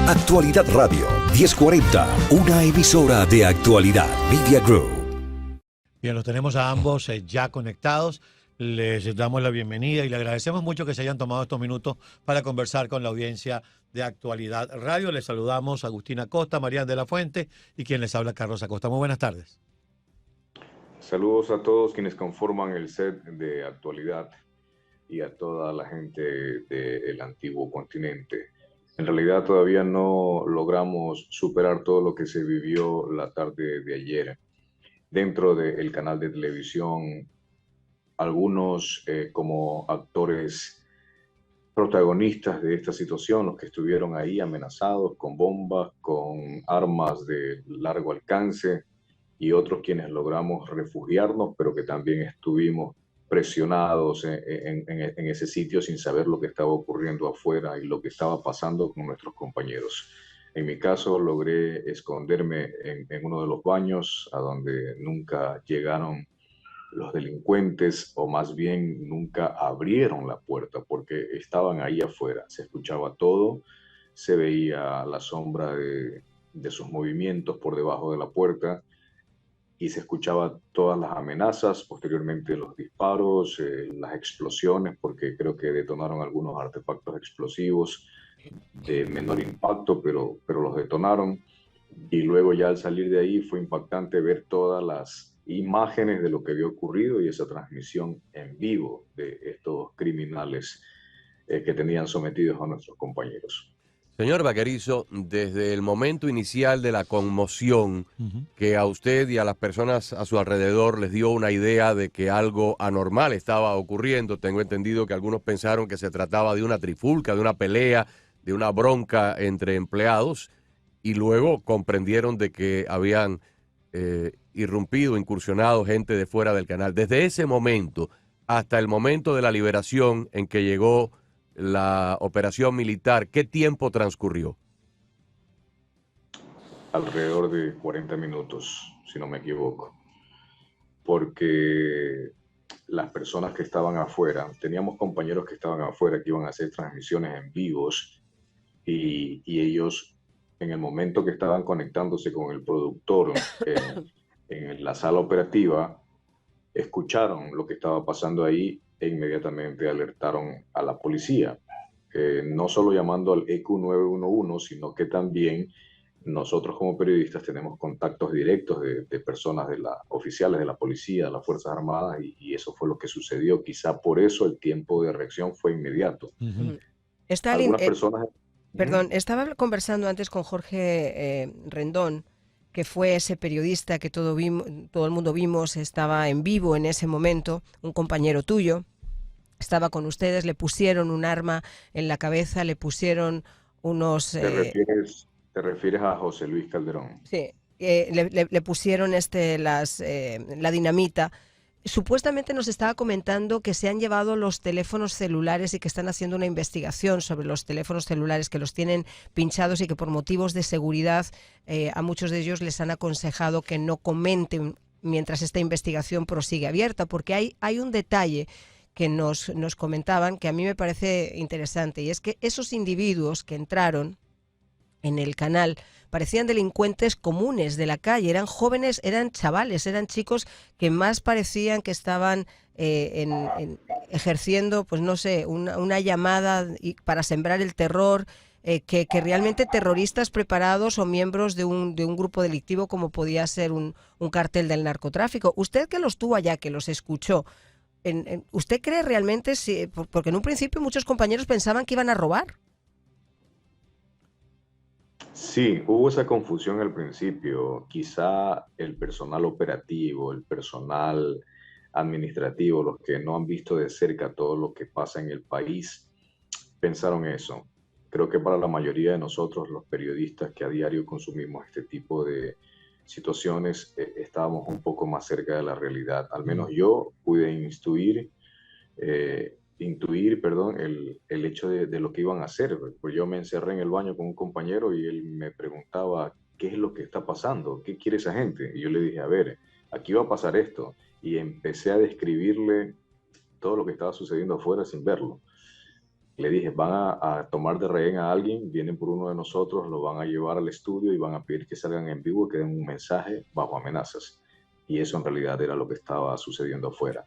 Actualidad Radio 1040, una emisora de Actualidad Media Group. Bien, los tenemos a ambos ya conectados. Les damos la bienvenida y le agradecemos mucho que se hayan tomado estos minutos para conversar con la audiencia de Actualidad Radio. Les saludamos a Agustín Acosta, Marian de la Fuente y quien les habla, Carlos Acosta. Muy buenas tardes. Saludos a todos quienes conforman el set de Actualidad y a toda la gente del antiguo continente. En realidad todavía no logramos superar todo lo que se vivió la tarde de ayer dentro del canal de televisión. Algunos como actores protagonistas de esta situación, los que estuvieron ahí amenazados con bombas, con armas de largo alcance, y otros quienes logramos refugiarnos, pero que también estuvimos presionados en ese sitio sin saber lo que estaba ocurriendo afuera y lo que estaba pasando con nuestros compañeros. En mi caso, logré esconderme en uno de los baños a donde nunca llegaron los delincuentes, o más bien nunca abrieron la puerta porque estaban ahí afuera. Se escuchaba todo, se veía la sombra de sus movimientos por debajo de la puerta y se escuchaba todas las amenazas, posteriormente los disparos, las explosiones, porque creo que detonaron algunos artefactos explosivos de menor impacto, pero los detonaron. Y luego ya al salir de ahí fue impactante ver todas las imágenes de lo que había ocurrido y esa transmisión en vivo de estos criminales que tenían sometidos a nuestros compañeros. Señor Vaquerizo, desde el momento inicial de la conmoción que a usted y a las personas a su alrededor les dio una idea de que algo anormal estaba ocurriendo, tengo entendido que algunos pensaron que se trataba de una trifulca, de una pelea, de una bronca entre empleados, y luego comprendieron de que habían irrumpido, incursionado gente de fuera del canal. Desde ese momento hasta el momento de la liberación en que llegó la operación militar, ¿qué tiempo transcurrió? Alrededor de 40 minutos, si no me equivoco, porque las personas que estaban afuera, teníamos compañeros que estaban afuera que iban a hacer transmisiones en vivos y ellos en el momento que estaban conectándose con el productor en la sala operativa, escucharon lo que estaba pasando ahí e inmediatamente alertaron a la policía, no solo llamando al EQ 911, sino que también nosotros como periodistas tenemos contactos directos de personas, oficiales de la policía, de las Fuerzas Armadas, y eso fue lo que sucedió. Quizá por eso el tiempo de reacción fue inmediato. Stalin, Algunas personas... perdón, estaba conversando antes con Jorge Rendón, que fue ese periodista que todo el mundo vimos, estaba en vivo en ese momento, un compañero tuyo, estaba con ustedes, le pusieron un arma en la cabeza, le pusieron unos... ¿Te refieres a José Luis Calderón? Sí, le pusieron la dinamita. Supuestamente nos estaba comentando que se han llevado los teléfonos celulares y que están haciendo una investigación sobre los teléfonos celulares, que los tienen pinchados y que por motivos de seguridad a muchos de ellos les han aconsejado que no comenten mientras esta investigación prosigue abierta, porque hay un detalle que nos comentaban que a mí me parece interesante, y es que esos individuos que entraron en el canal parecían delincuentes comunes de la calle, eran jóvenes, eran chavales, eran chicos que más parecían que estaban ejerciendo, pues no sé, una llamada para sembrar el terror, que realmente terroristas preparados o miembros de un grupo delictivo como podía ser un cártel del narcotráfico. Usted que los tuvo allá, que los escuchó, ¿usted cree realmente, porque en un principio muchos compañeros pensaban que iban a robar? Sí, hubo esa confusión al principio. Quizá el personal operativo, el personal administrativo, los que no han visto de cerca todo lo que pasa en el país, pensaron eso. Creo que para la mayoría de nosotros, los periodistas que a diario consumimos este tipo de situaciones, estábamos un poco más cerca de la realidad. Al menos yo pude intuir, el hecho de lo que iban a hacer. Pues yo me encerré en el baño con un compañero y él me preguntaba, ¿qué es lo que está pasando? ¿Qué quiere esa gente? Y yo le dije, a ver, aquí va a pasar esto. Y empecé a describirle todo lo que estaba sucediendo afuera sin verlo. Le dije, van a tomar de rehén a alguien, vienen por uno de nosotros, lo van a llevar al estudio y van a pedir que salgan en vivo, que den un mensaje bajo amenazas. Y eso en realidad era lo que estaba sucediendo afuera.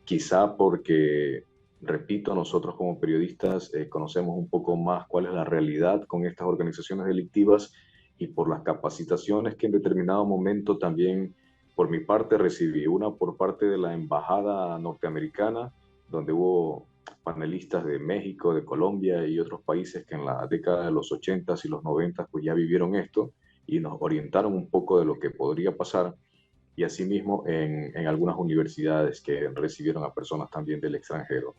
Quizá porque, repito, nosotros como periodistas conocemos un poco más cuál es la realidad con estas organizaciones delictivas y por las capacitaciones que en determinado momento también por mi parte recibí, una por parte de la embajada norteamericana, donde hubo panelistas de México, de Colombia y otros países que en la década de los 80s y los 90s pues ya vivieron esto y nos orientaron un poco de lo que podría pasar, y asimismo en algunas universidades que recibieron a personas también del extranjero.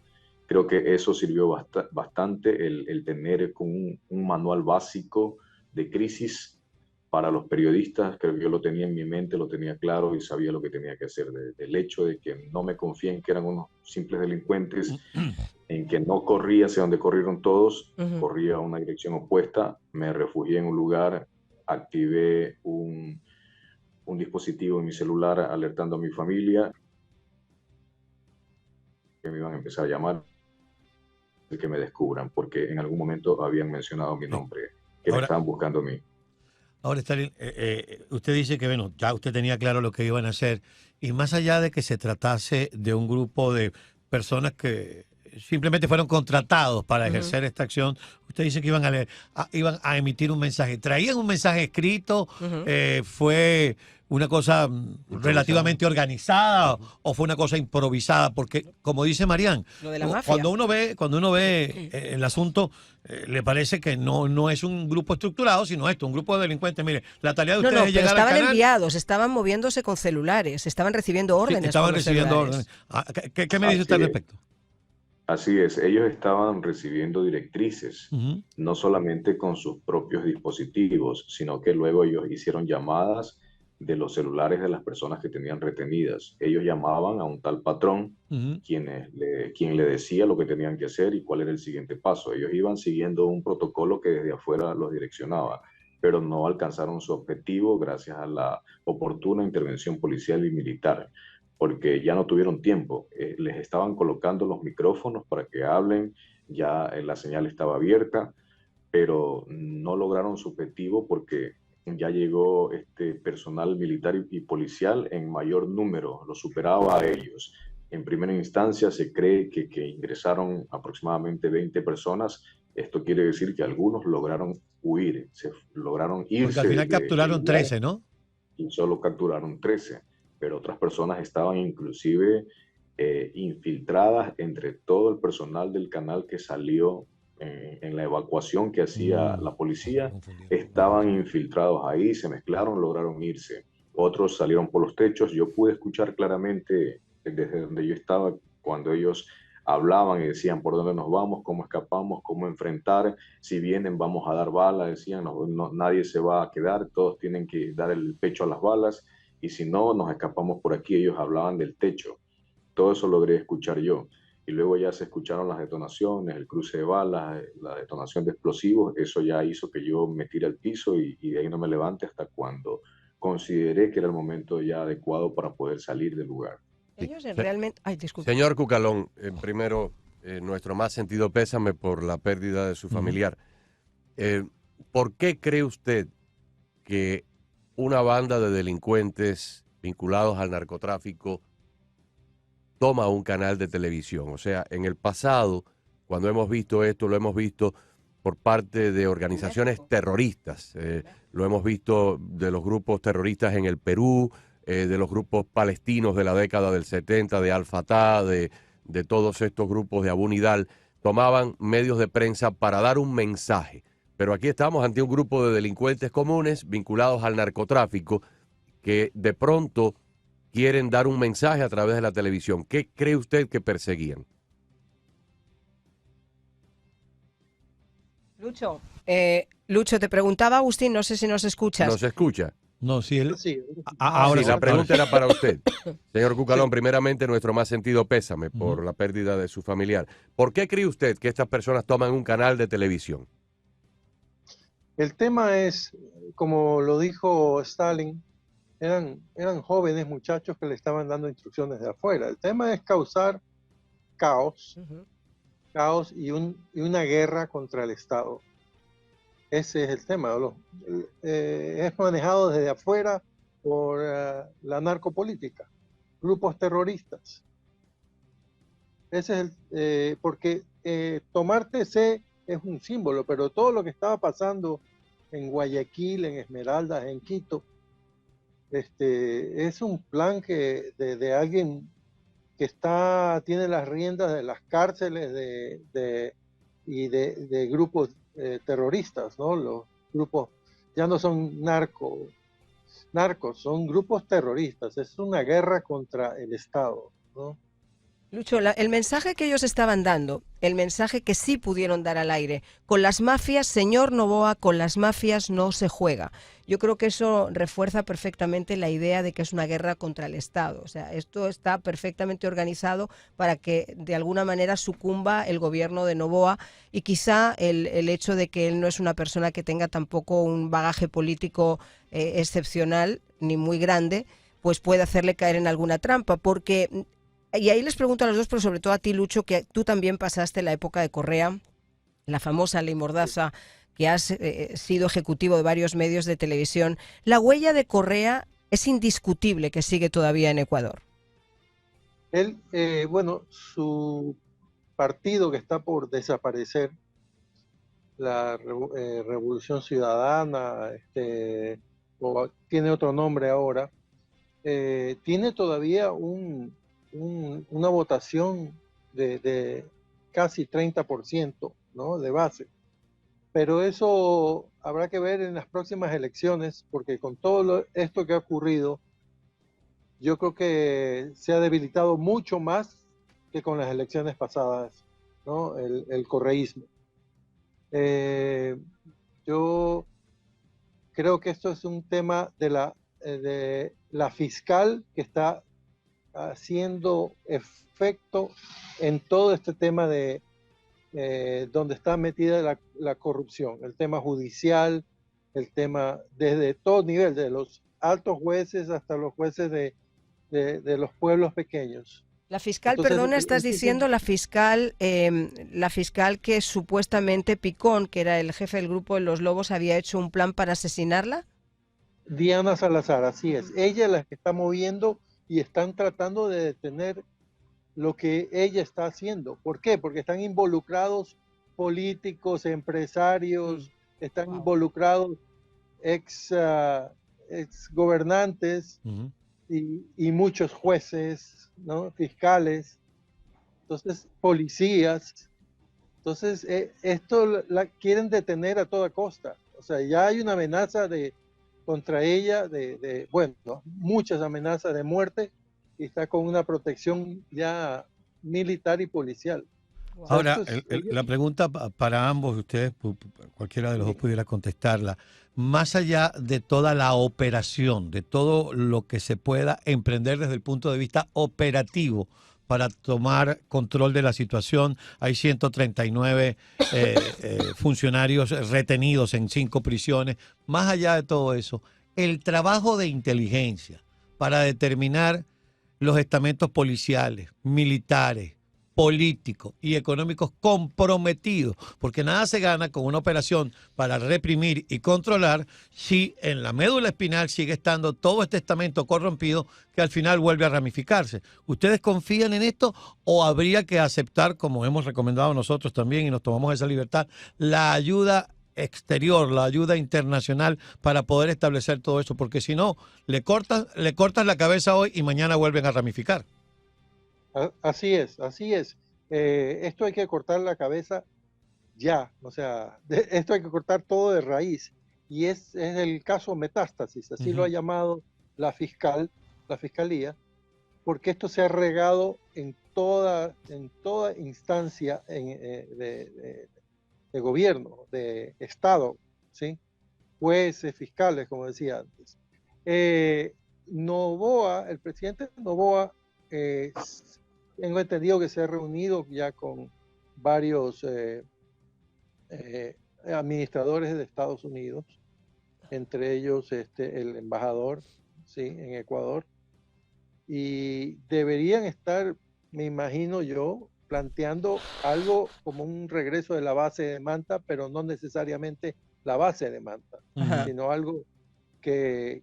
Creo que eso sirvió bastante el tener un manual básico de crisis para los periodistas. Creo que yo lo tenía en mi mente, lo tenía claro y sabía lo que tenía que hacer. Del hecho de que no me confié en que eran unos simples delincuentes, en que no corría hacia donde corrieron todos, corría a una dirección opuesta, me refugié en un lugar, activé un dispositivo en mi celular alertando a mi familia que me iban a empezar a llamar, que me descubran, porque en algún momento habían mencionado mi nombre, que me estaban buscando a mí. Ahora, Stalin, usted dice que, bueno, ya usted tenía claro lo que iban a hacer, y más allá de que se tratase de un grupo de personas que simplemente fueron contratados para ejercer esta acción, usted dice que iban a emitir un mensaje. ¿Traían un mensaje escrito? ¿Fue una cosa relativamente organizada o fue una cosa improvisada? Porque, como dice Marian, Lo de la mafia. cuando uno ve el asunto, le parece que no es un grupo estructurado, sino un grupo de delincuentes. Mire, la tarea de ustedes es pero llegar al estaban canal. enviados, estaban moviéndose con celulares, estaban recibiendo órdenes. Sí, estaban por los recibiendo celulares. órdenes. ¿Qué me dice usted al respecto? Así es, ellos estaban recibiendo directrices, no solamente con sus propios dispositivos, sino que luego ellos hicieron llamadas de los celulares de las personas que tenían retenidas. Ellos llamaban a un tal patrón, quien le decía lo que tenían que hacer y cuál era el siguiente paso. Ellos iban siguiendo un protocolo que desde afuera los direccionaba, pero no alcanzaron su objetivo gracias a la oportuna intervención policial y militar, porque ya no tuvieron tiempo. Les estaban colocando los micrófonos para que hablen, ya la señal estaba abierta, pero no lograron su objetivo porque ya llegó este personal militar y policial en mayor número, lo superaba a ellos. En primera instancia se cree que ingresaron aproximadamente 20 personas. Esto quiere decir que algunos lograron huir, lograron irse. Porque al final capturaron 13, ¿no? Y solo capturaron 13, pero otras personas estaban inclusive infiltradas entre todo el personal del canal que salió en la evacuación que hacía la policía. Estaban infiltrados ahí, se mezclaron, lograron irse. Otros salieron por los techos. Yo pude escuchar claramente desde donde yo estaba cuando ellos hablaban y decían por dónde nos vamos, cómo escapamos, cómo enfrentar, si vienen vamos a dar balas, decían, nadie se va a quedar, todos tienen que dar el pecho a las balas, y si no, nos escapamos por aquí. Ellos hablaban del techo. Todo eso logré escuchar yo. Y luego ya se escucharon las detonaciones, el cruce de balas, la detonación de explosivos. Eso ya hizo que yo me tire al piso y de ahí no me levante hasta cuando consideré que era el momento ya adecuado para poder salir del lugar. Ellos realmente... Ay, disculpe. Señor Cucalón, primero, nuestro más sentido pésame por la pérdida de su familiar. ¿Por qué cree usted que una banda de delincuentes vinculados al narcotráfico toma un canal de televisión? O sea, en el pasado, cuando hemos visto esto, lo hemos visto por parte de organizaciones terroristas. Lo hemos visto de los grupos terroristas en el Perú, de los grupos palestinos de la década del 70, de Al-Fatah, de todos estos grupos de Abu Nidal. Tomaban medios de prensa para dar un mensaje. Pero aquí estamos ante un grupo de delincuentes comunes vinculados al narcotráfico que de pronto quieren dar un mensaje a través de la televisión. ¿Qué cree usted que perseguían? Lucho, te preguntaba Agustín, no sé si nos escuchas. ¿Nos escucha? No, sí, él... Sí, ahora sí, la pregunta era para usted. Señor Cucalón, Sí. primeramente nuestro más sentido pésame por la pérdida de su familiar. ¿Por qué cree usted que estas personas toman un canal de televisión? El tema es, como lo dijo Stalin, eran jóvenes muchachos que le estaban dando instrucciones de afuera. El tema es causar caos, caos y una guerra contra el Estado. Ese es el tema. Es manejado desde afuera por la narcopolítica, grupos terroristas. Ese es porque tomar TC es un símbolo, pero todo lo que estaba pasando en Guayaquil, en Esmeraldas, en Quito, es un plan de alguien que tiene las riendas de las cárceles y de grupos terroristas, ¿no? Los grupos ya no son narcos, son grupos terroristas. Es una guerra contra el Estado, ¿no? Lucho, el mensaje que ellos estaban dando, el mensaje que sí pudieron dar al aire, con las mafias, señor Noboa, con las mafias no se juega. Yo creo que eso refuerza perfectamente la idea de que es una guerra contra el Estado. O sea, esto está perfectamente organizado para que de alguna manera sucumba el gobierno de Noboa, y quizá el hecho de que él no es una persona que tenga tampoco un bagaje político excepcional ni muy grande, pues puede hacerle caer en alguna trampa, porque... Y ahí les pregunto a los dos, pero sobre todo a ti, Lucho, que tú también pasaste la época de Correa, la famosa ley Mordaza, que has sido ejecutivo de varios medios de televisión. La huella de Correa es indiscutible que sigue todavía en Ecuador. Él, su partido que está por desaparecer, la Revolución Ciudadana, o tiene otro nombre ahora, tiene todavía una votación de casi 30%, ¿no?, de base. Pero eso habrá que ver en las próximas elecciones, porque con todo esto que ha ocurrido, yo creo que se ha debilitado mucho más que con las elecciones pasadas, ¿no?, el correísmo. Yo creo que esto es un tema de la fiscal que está haciendo efecto en todo este tema de donde está metida la corrupción, el tema judicial, el tema desde todo nivel, de los altos jueces hasta los jueces de los pueblos pequeños. La fiscal, Entonces, perdona, estás diciendo la fiscal que supuestamente Picón, que era el jefe del grupo de los Lobos, había hecho un plan para asesinarla. Diana Salazar, así es. Ella es la que está moviendo y están tratando de detener lo que ella está haciendo. ¿Por qué? Porque están involucrados políticos, empresarios, están involucrados ex gobernantes y muchos jueces, ¿no?, fiscales, entonces policías. Entonces esto la quieren detener a toda costa. O sea, ya hay una amenaza contra ella, muchas amenazas de muerte, y está con una protección ya militar y policial. Wow. Ahora, la pregunta para ambos, ustedes, cualquiera de los dos pudiera contestarla. Más allá de toda la operación, de todo lo que se pueda emprender desde el punto de vista operativo para tomar control de la situación, hay 139 funcionarios retenidos en 5 prisiones. Más allá de todo eso, el trabajo de inteligencia para determinar los estamentos policiales, militares, políticos y económicos comprometidos, porque nada se gana con una operación para reprimir y controlar si en la médula espinal sigue estando todo este estamento corrompido que al final vuelve a ramificarse. ¿Ustedes confían en esto o habría que aceptar, como hemos recomendado nosotros también y nos tomamos esa libertad, la ayuda exterior, la ayuda internacional para poder establecer todo eso? Porque si no, le cortas la cabeza hoy y mañana vuelven a ramificar. Así es, así es. Esto hay que cortar la cabeza ya, o sea, esto hay que cortar todo de raíz. Y es el caso Metástasis, así lo ha llamado la fiscalía, porque esto se ha regado en toda instancia de gobierno, de Estado, ¿sí? Jueces, fiscales, como decía antes. Noboa, el presidente Noboa, tengo entendido que se ha reunido ya con varios administradores de Estados Unidos, entre ellos el embajador, ¿sí?, en Ecuador, y deberían estar, me imagino yo, planteando algo como un regreso de la base de Manta, pero no necesariamente la base de Manta, sino algo que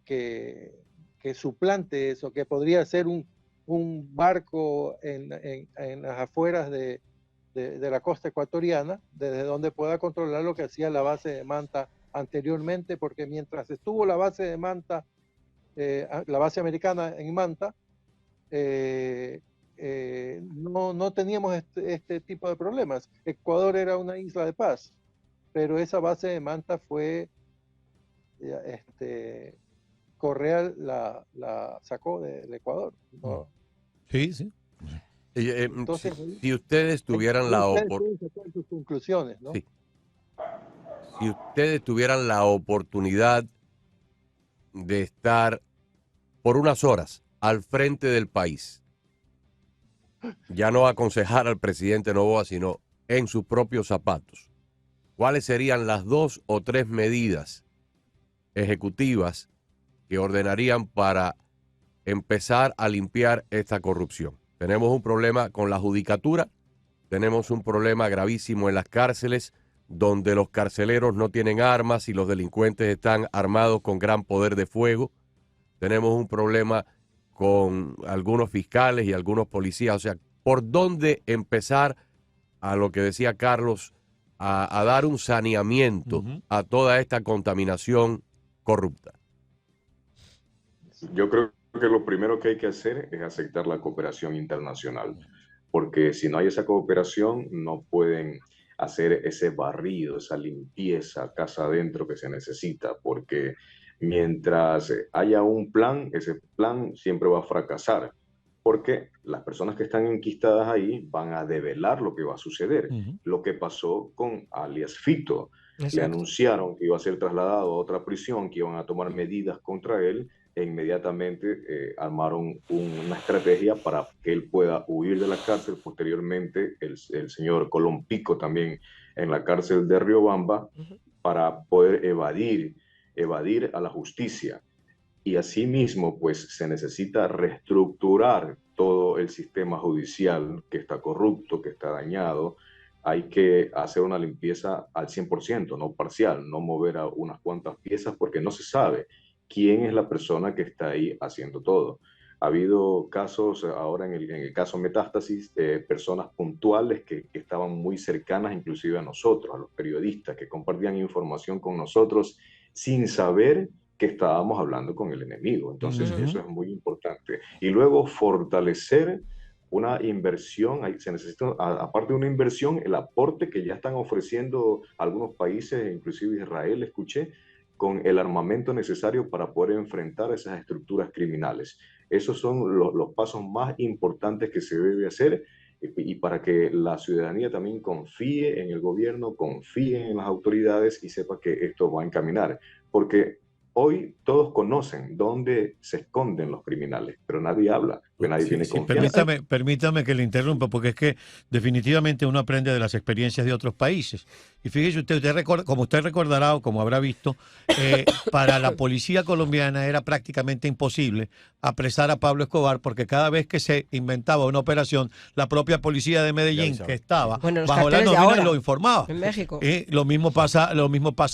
suplante eso, que podría ser un barco en las afueras de la costa ecuatoriana, desde donde pueda controlar lo que hacía la base de Manta anteriormente, porque mientras estuvo la base de Manta, la base americana en Manta, no teníamos este tipo de problemas. Ecuador era una isla de paz, pero esa base de Manta fue, Correa la sacó del Ecuador, ¿no? Sí. Entonces, si ustedes tuvieran la sus conclusiones, ¿no? Sí. Si ustedes tuvieran la oportunidad de estar por unas horas al frente del país, ya no aconsejar al presidente Noboa, sino en sus propios zapatos, ¿cuáles serían las 2 o 3 medidas ejecutivas que ordenarían para empezar a limpiar esta corrupción? Tenemos un problema con la judicatura, tenemos un problema gravísimo en las cárceles, donde los carceleros no tienen armas y los delincuentes están armados con gran poder de fuego. Tenemos un problema con algunos fiscales y algunos policías. O sea, ¿por dónde empezar a lo que decía Carlos, a dar un saneamiento a toda esta contaminación corrupta? Yo creo que lo primero que hay que hacer es aceptar la cooperación internacional, porque si no hay esa cooperación no pueden hacer ese barrido, esa limpieza casa adentro que se necesita, porque mientras haya un plan, ese plan siempre va a fracasar, porque las personas que están enquistadas ahí van a develar lo que va a suceder. Lo que pasó con alias Fito. Exacto. Le anunciaron que iba a ser trasladado a otra prisión, que iban a tomar medidas contra él, e inmediatamente armaron una estrategia para que él pueda huir de la cárcel. Posteriormente, el señor Colón Pico también en la cárcel de Riobamba, para poder evadir a la justicia. Y asimismo, pues se necesita reestructurar todo el sistema judicial que está corrupto, que está dañado. Hay que hacer una limpieza al 100%, no parcial, no mover a unas cuantas piezas, porque no se sabe quién es la persona que está ahí haciendo todo. Ha habido casos, ahora en el caso Metástasis, personas puntuales que estaban muy cercanas inclusive a nosotros, a los periodistas, que compartían información con nosotros sin saber que estábamos hablando con el enemigo. Entonces eso es muy importante. Y luego fortalecer una inversión, se necesita, aparte de una inversión, el aporte que ya están ofreciendo algunos países, inclusive Israel, escuché, con el armamento necesario para poder enfrentar esas estructuras criminales. Esos son los pasos más importantes que se debe hacer, y para que la ciudadanía también confíe en el gobierno, confíe en las autoridades y sepa que esto va a encaminar. Porque hoy todos conocen dónde se esconden los criminales, pero nadie habla, porque nadie tiene confianza. Permítame que le interrumpa, porque es que definitivamente uno aprende de las experiencias de otros países. Y fíjese usted como usted recordará o como habrá visto, para la policía colombiana era prácticamente imposible apresar a Pablo Escobar, porque cada vez que se inventaba una operación, la propia policía de Medellín, que estaba bajo la nómina, lo informaba. En México. Lo mismo pasa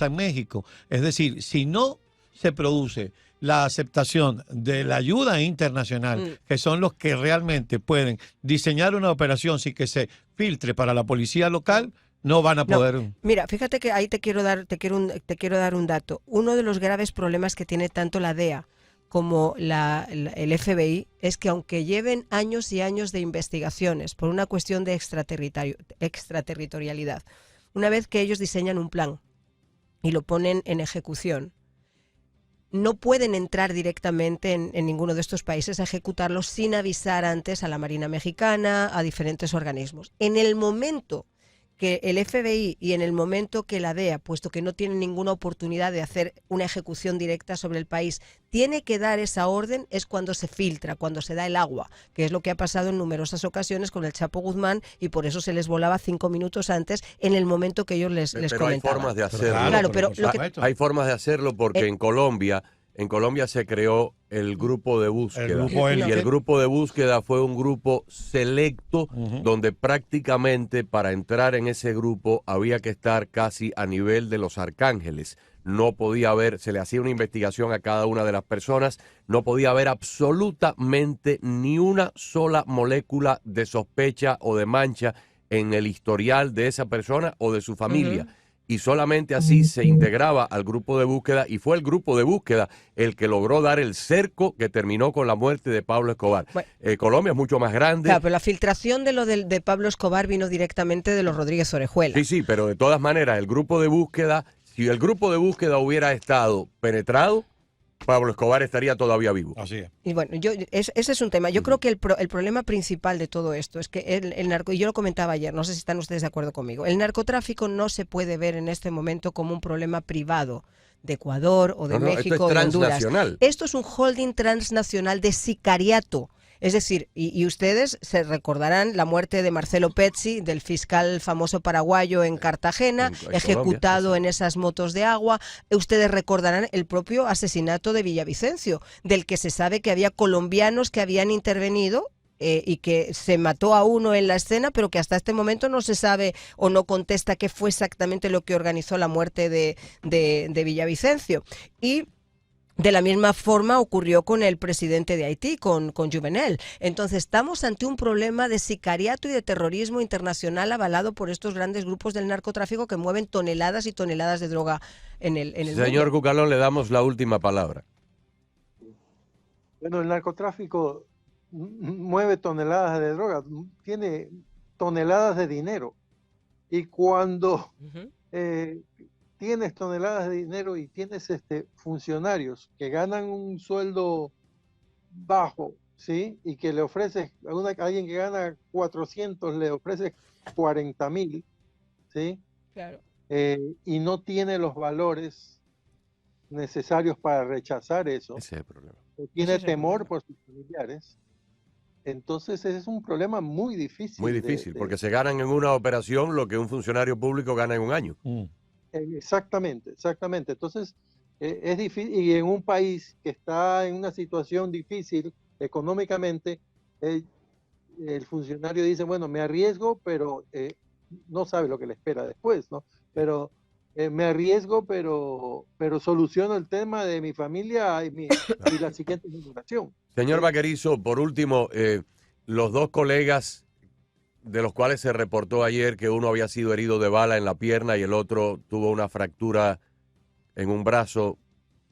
en México. Es decir, si no se produce la aceptación de la ayuda internacional, que son los que realmente pueden diseñar una operación sin que se filtre para la policía local, no van a poder. No. Mira, fíjate que ahí te quiero dar un dato. Uno de los graves problemas que tiene tanto la DEA como el FBI es que aunque lleven años y años de investigaciones por una cuestión de extraterritorialidad, una vez que ellos diseñan un plan y lo ponen en ejecución, no pueden entrar directamente en ninguno de estos países a ejecutarlos sin avisar antes a la Marina Mexicana, a diferentes organismos. En el momento que el FBI y en el momento que la DEA, puesto que no tienen ninguna oportunidad de hacer una ejecución directa sobre el país, tiene que dar esa orden, es cuando se filtra, cuando se da el agua, que es lo que ha pasado en numerosas ocasiones con el Chapo Guzmán, y por eso se les volaba 5 minutos antes en el momento que ellos les pero comentaban. Hay formas de hacerlo. Claro, pero hay formas de hacerlo porque en Colombia en Colombia se creó el grupo de búsqueda. El Y el grupo de búsqueda fue un grupo selecto donde prácticamente para entrar en ese grupo había que estar casi a nivel de los arcángeles. No podía haber, se le hacía una investigación a cada una de las personas, no podía haber absolutamente ni una sola molécula de sospecha o de mancha en el historial de esa persona o de su familia. Y solamente así se integraba al grupo de búsqueda, y fue el grupo de búsqueda el que logró dar el cerco que terminó con la muerte de Pablo Escobar. Bueno, Colombia es mucho más grande. Claro, pero la filtración de lo de Pablo Escobar vino directamente de los Rodríguez Orejuela. Sí, pero de todas maneras, el grupo de búsqueda, si el grupo de búsqueda hubiera estado penetrado, Pablo Escobar estaría todavía vivo. Así es. Y bueno, ese es un tema. Yo creo que el problema principal de todo esto es que el narco, y yo lo comentaba ayer, no sé si están ustedes de acuerdo conmigo, el narcotráfico no se puede ver en este momento como un problema privado de Ecuador o de México o de Honduras. Esto es un holding transnacional de sicariato. Es decir, y ustedes se recordarán la muerte de Marcelo Pezzi, del fiscal famoso paraguayo en Cartagena, ejecutado en esas motos de agua. Ustedes recordarán el propio asesinato de Villavicencio, del que se sabe que había colombianos que habían intervenido y que se mató a uno en la escena, pero que hasta este momento no se sabe o no contesta qué fue exactamente lo que organizó la muerte de Villavicencio. Y de la misma forma ocurrió con el presidente de Haití, con Juvenel. Entonces estamos ante un problema de sicariato y de terrorismo internacional avalado por estos grandes grupos del narcotráfico que mueven toneladas y toneladas de droga en el mundo. Señor Cucalón, le damos la última palabra. Bueno, el narcotráfico mueve toneladas de droga, tiene toneladas de dinero. Y cuando tienes toneladas de dinero y tienes funcionarios que ganan un sueldo bajo, ¿sí? Y que le ofreces a alguien que gana 400, le ofreces 40,000, ¿sí? Claro. Y no tiene los valores necesarios para rechazar eso. Ese es el problema. O tiene temor por sus familiares. Entonces ese es un problema muy difícil. Muy difícil, porque se ganan en una operación lo que un funcionario público gana en un año. Exactamente. Entonces, es difícil, y en un país que está en una situación difícil económicamente, el funcionario dice, bueno, me arriesgo, pero no sabe lo que le espera después, ¿no? Pero me arriesgo, pero soluciono el tema de mi familia y la siguiente generación. Señor Vaquerizo, por último, los dos colegas de los cuales se reportó ayer que uno había sido herido de bala en la pierna y el otro tuvo una fractura en un brazo,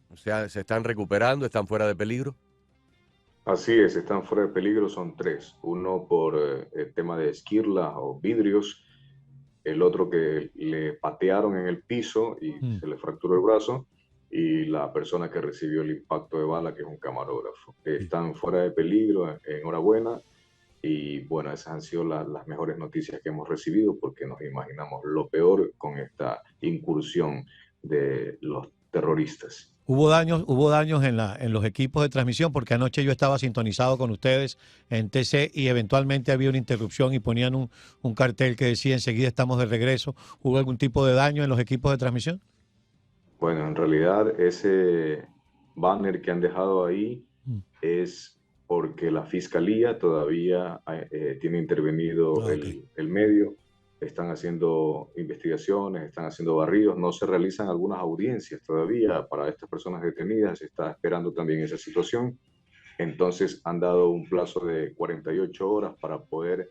o sea, ¿se están recuperando? ¿Están fuera de peligro? Así es, están fuera de peligro, son 3. Uno por el tema de esquirla o vidrios, el otro que le patearon en el piso y se le fracturó el brazo, y la persona que recibió el impacto de bala, que es un camarógrafo. Están fuera de peligro, enhorabuena. Y bueno, esas han sido las mejores noticias que hemos recibido, porque nos imaginamos lo peor con esta incursión de los terroristas. Hubo daños en los equipos de transmisión, porque anoche yo estaba sintonizado con ustedes en TC y eventualmente había una interrupción y ponían un cartel que decía enseguida estamos de regreso. ¿Hubo algún tipo de daño en los equipos de transmisión? Bueno, en realidad ese banner que han dejado ahí es porque la fiscalía todavía tiene intervenido el medio. Están haciendo investigaciones, están haciendo barridos, no se realizan algunas audiencias todavía para estas personas detenidas, se está esperando también esa situación. Entonces han dado un plazo de 48 horas para poder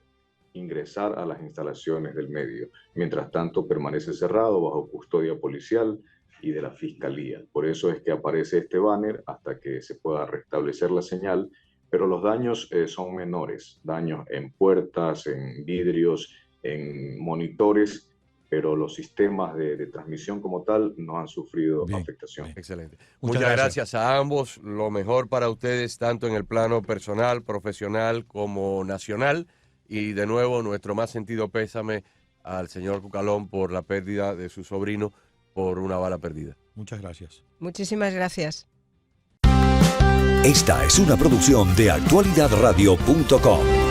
ingresar a las instalaciones del medio. Mientras tanto permanece cerrado bajo custodia policial y de la fiscalía. Por eso es que aparece este banner hasta que se pueda restablecer la señal, pero los daños son menores, daños en puertas, en vidrios, en monitores, pero los sistemas de transmisión como tal no han sufrido afectación. Excelente. Muchas gracias a ambos. Lo mejor para ustedes, tanto en el plano personal, profesional como nacional. Y de nuevo, nuestro más sentido pésame al señor Cucalón por la pérdida de su sobrino por una bala perdida. Muchas gracias. Muchísimas gracias. Esta es una producción de actualidadradio.com.